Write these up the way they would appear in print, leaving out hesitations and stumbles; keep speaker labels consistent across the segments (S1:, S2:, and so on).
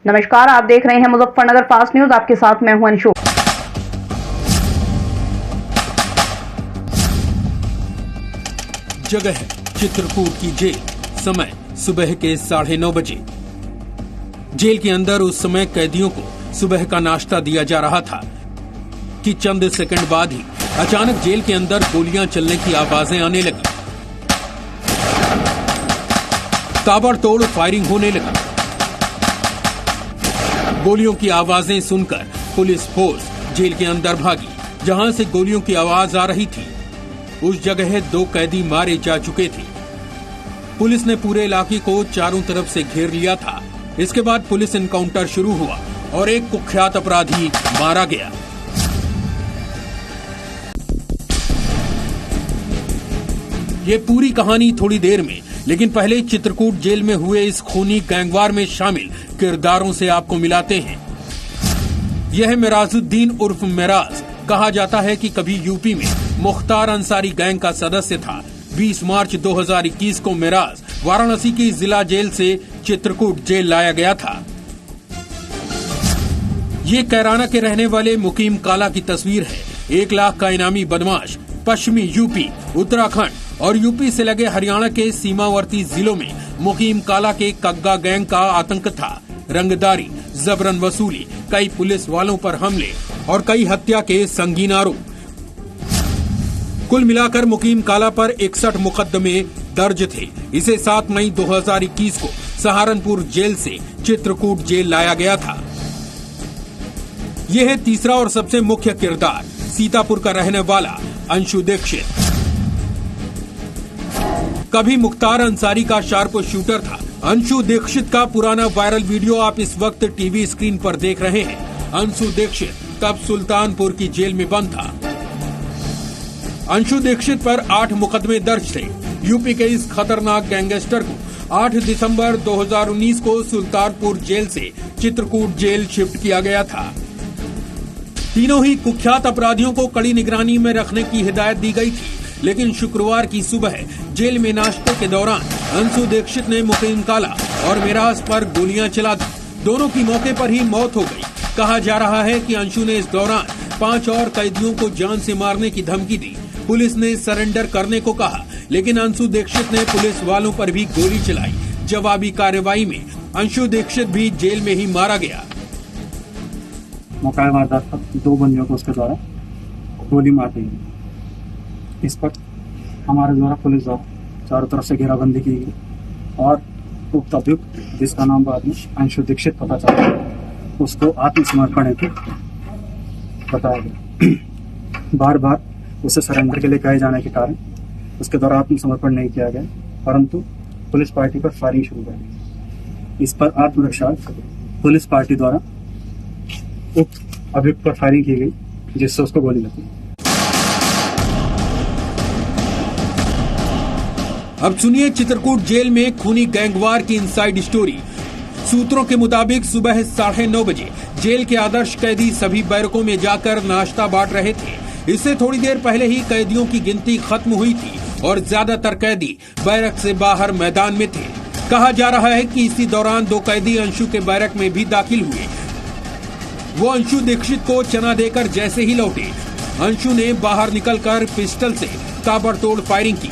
S1: नमस्कार, आप देख रहे हैं मुजफ्फरनगर फास्ट न्यूज। आपके साथ मैं हूं अंशु।
S2: जगह है चित्रकूट की जेल। समय सुबह के 9:30 बजे। जेल के अंदर उस समय कैदियों को सुबह का नाश्ता दिया जा रहा था कि चंद सेकंड बाद ही अचानक जेल के अंदर गोलियां चलने की आवाजें आने लगी। ताबड़तोड़ फायरिंग होने लगी। गोलियों की आवाजें सुनकर पुलिस फोर्स जेल के अंदर भागी। जहां से गोलियों की आवाज आ रही थी उस जगह 2 कैदी मारे जा चुके थे। पुलिस ने पूरे इलाके को चारों तरफ से घेर लिया था। इसके बाद पुलिस एनकाउंटर शुरू हुआ और एक कुख्यात अपराधी मारा गया। ये पूरी कहानी थोड़ी देर में, लेकिन पहले चित्रकूट जेल में हुए इस खूनी गैंगवार में शामिल किरदारों से आपको मिलाते हैं। यह मिराजुद्दीन उर्फ मिराज कहा जाता है कि कभी यूपी में मुख्तार अंसारी गैंग का सदस्य था। 20 मार्च 2021 को मिराज वाराणसी की जिला जेल से चित्रकूट जेल लाया गया था। ये कैराना के रहने वाले मुकीम काला की तस्वीर है। 1 लाख का इनामी बदमाश पश्चिमी यूपी, उत्तराखंड और यूपी से लगे हरियाणा के सीमावर्ती जिलों में मुकीम काला के कग्गा गैंग का आतंक था। रंगदारी, जबरन वसूली, कई पुलिस वालों पर हमले और कई हत्या के संगीन आरोप। कुल मिलाकर मुकीम काला पर 61 मुकदमे दर्ज थे। इसे 7 मई 2021 को सहारनपुर जेल से चित्रकूट जेल लाया गया था। यह है तीसरा और सबसे मुख्य किरदार, सीतापुर का रहने वाला अंशु दीक्षित। कभी मुख्तार अंसारी का शार्प शूटर था। अंशु दीक्षित का पुराना वायरल वीडियो आप इस वक्त टीवी स्क्रीन पर देख रहे हैं। अंशु दीक्षित तब सुल्तानपुर की जेल में बंद था। अंशु दीक्षित पर 8 मुकदमे दर्ज थे। यूपी के इस खतरनाक गैंगस्टर को 8 दिसंबर 2019 को सुल्तानपुर जेल से चित्रकूट जेल शिफ्ट किया गया था। तीनों ही कुख्यात अपराधियों को कड़ी निगरानी में रखने की हिदायत दी गई थी, लेकिन शुक्रवार की सुबह जेल में नाश्ते के दौरान अंशु दीक्षित ने मुकीम काला और मिराज पर गोलियां चला दी। दोनों की मौके पर ही मौत हो गई। कहा जा रहा है कि अंशु ने इस दौरान 5 और कैदियों को जान से मारने की धमकी दी। पुलिस ने सरेंडर करने को कहा, लेकिन अंशु दीक्षित ने पुलिस वालों पर भी गोली चलाई। जवाबी कार्रवाई में अंशु दीक्षित भी जेल में ही मारा गया।
S3: मौका वारदात पर 2 बंदियों को उसके द्वारा गोली मार दी गई। इस पर हमारे द्वारा पुलिस द्वारा चारों तरफ से घेराबंदी की गई और उक्त अभियुक्त, जिसका नाम बाद में अंशु दीक्षित पता चला, उसको आत्मसमर्पण हेतु बताया गया। बार बार उसे सरेंडर के लिए कहे जाने के कारण उसके द्वारा आत्मसमर्पण नहीं किया गया, परंतु पुलिस पार्टी पर फायरिंग शुरू कर दी। इस पर आत्मरक्षा पुलिस पार्टी द्वारा उक्त अभियुक्त पर फायरिंग की गई, जिससे उसको गोली लगी।
S2: अब सुनिए चित्रकूट जेल में खूनी गैंगवार की इनसाइड स्टोरी। सूत्रों के मुताबिक सुबह 9:30 बजे जेल के आदर्श कैदी सभी बैरकों में जाकर नाश्ता बांट रहे थे। इससे थोड़ी देर पहले ही कैदियों की गिनती खत्म हुई थी और ज्यादातर कैदी बैरक से बाहर मैदान में थे। कहा जा रहा है कि इसी दौरान 2 कैदी अंशु के बैरक में भी दाखिल हुए। वो अंशु दीक्षित को चना देकर जैसे ही लौटे, अंशु ने बाहर निकलकर पिस्टल से ताबड़तोड़ फायरिंग की।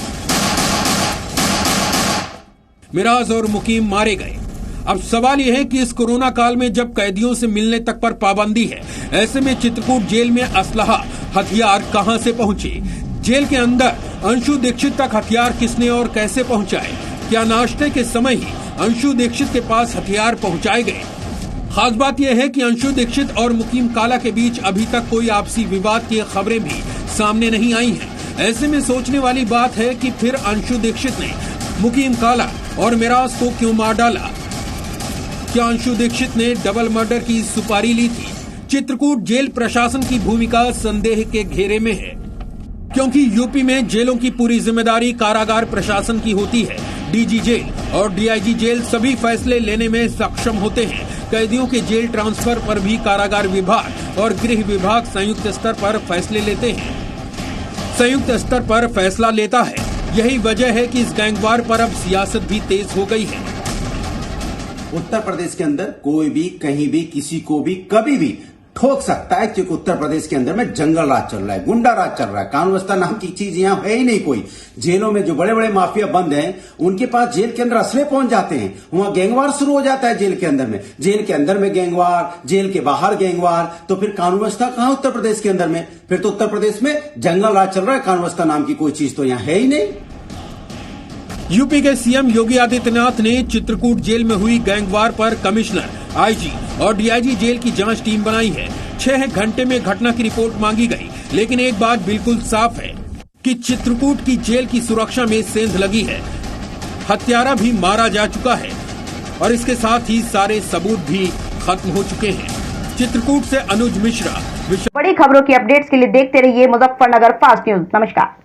S2: मिराज और मुकीम मारे गए। अब सवाल यह है कि इस कोरोना काल में जब कैदियों से मिलने तक पर पाबंदी है, ऐसे में चित्रकूट जेल में असलहा, हथियार कहां से पहुंचे? जेल के अंदर अंशु दीक्षित तक हथियार किसने और कैसे पहुंचाए? क्या नाश्ते के समय ही अंशु दीक्षित के पास हथियार पहुंचाए गए? खास बात यह है कि अंशु दीक्षित और मुकीम काला के बीच अभी तक कोई आपसी विवाद की खबरें भी सामने नहीं आई हैं। ऐसे में सोचने वाली बात है कि फिर अंशु दीक्षित ने मुकीम काला और मिराज को क्यों मार डाला? क्या अंशु दीक्षित ने डबल मर्डर की सुपारी ली थी? चित्रकूट जेल प्रशासन की भूमिका संदेह के घेरे में है, क्योंकि यूपी में जेलों की पूरी जिम्मेदारी कारागार प्रशासन की होती है। डीजी जेल और डीआईजी जेल सभी फैसले लेने में सक्षम होते हैं। कैदियों के जेल ट्रांसफर पर भी कारागार विभाग और गृह विभाग संयुक्त स्तर पर फैसले लेते हैं। संयुक्त स्तर पर फैसला लेता है। यही वजह है कि इस गैंगवार पर अब सियासत भी तेज हो गई है।
S4: उत्तर प्रदेश के अंदर कोई भी कहीं भी किसी को भी कभी भी ठोक सकता है, क्योंकि उत्तर प्रदेश के अंदर में जंगल राज चल रहा है, गुंडा राज चल रहा है। कानून व्यवस्था नाम की चीज यहाँ है ही नहीं कोई। जेलों में जो बड़े बड़े माफिया बंद हैं, उनके पास जेल के अंदर असले पहुंच जाते हैं, वहां गैंगवार शुरू हो जाता है जेल के अंदर में। जेल के अंदर में गैंगवार, जेल के बाहर गैंगवार, तो फिर कानून व्यवस्था कहां उत्तर प्रदेश के अंदर में? फिर तो उत्तर प्रदेश में जंगल राज चल रहा है, कानून व्यवस्था नाम की कोई चीज तो यहाँ है ही नहीं।
S2: यूपी के सीएम योगी आदित्यनाथ ने चित्रकूट जेल में हुई गैंगवार पर कमिश्नर, आईजी और डीआईजी जेल की जांच टीम बनाई है। 6 घंटे में घटना की रिपोर्ट मांगी गई, लेकिन एक बात बिल्कुल साफ है कि चित्रकूट की जेल की सुरक्षा में सेंध लगी है। हत्यारा भी मारा जा चुका है और इसके साथ ही सारे सबूत भी खत्म हो चुके हैं। चित्रकूट से अनुज मिश्रा।
S1: बड़ी खबरों की अपडेट्स के लिए देखते रहिए मुजफ्फरनगर फास्ट न्यूज। नमस्कार।